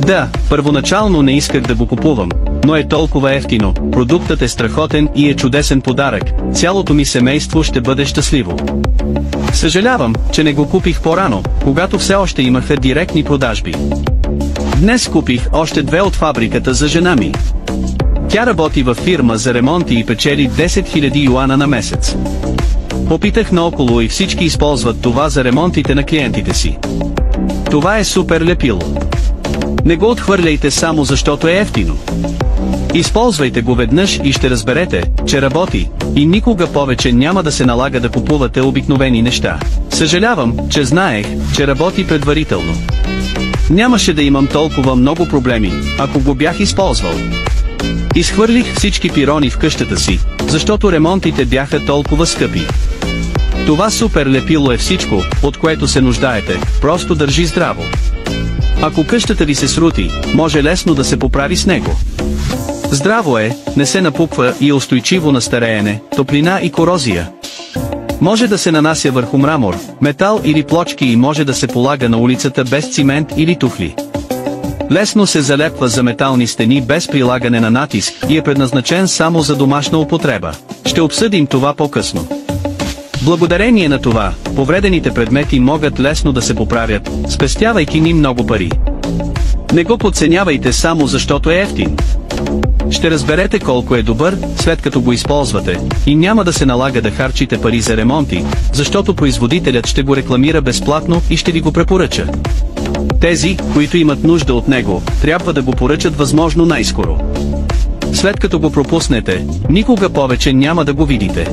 Да, първоначално не исках да го купувам, но е толкова евтино, продуктът е страхотен и е чудесен подарък, цялото ми семейство ще бъде щастливо. Съжалявам, че не го купих по-рано, когато все още имаха директни продажби. Днес купих още 2 от фабриката за жена ми. Тя работи във фирма за ремонти и печели 10 000 юана на месец. Попитах наоколо и всички използват това за ремонтите на клиентите си. Това е супер лепило. Не го отхвърляйте само защото е евтино. Използвайте го веднъж и ще разберете, че работи, и никога повече няма да се налага да купувате обикновени неща. Съжалявам, че знаех, че работи предварително. Нямаше да имам толкова много проблеми, ако го бях използвал. Изхвърлих всички пирони в къщата си, защото ремонтите бяха толкова скъпи. Това супер лепило е всичко, от което се нуждаете, просто държи здраво. Ако къщата ви се срути, може лесно да се поправи с него. Здраво е, не се напуква и е устойчиво на стареене, топлина и корозия. Може да се нанася върху мрамор, метал или плочки и може да се полага на улицата без цимент или тухли. Лесно се залепва за метални стени без прилагане на натиск и е предназначен само за домашна употреба. Ще обсъдим това по-късно. Благодарение на това, повредените предмети могат лесно да се поправят, спестявайки ни много пари. Не го подценявайте само защото е евтин. Ще разберете колко е добър, след като го използвате, и няма да се налага да харчите пари за ремонти, защото производителят ще го рекламира безплатно и ще ви го препоръча. Тези, които имат нужда от него, трябва да го поръчат възможно най-скоро. След като го пропуснете, никога повече няма да го видите.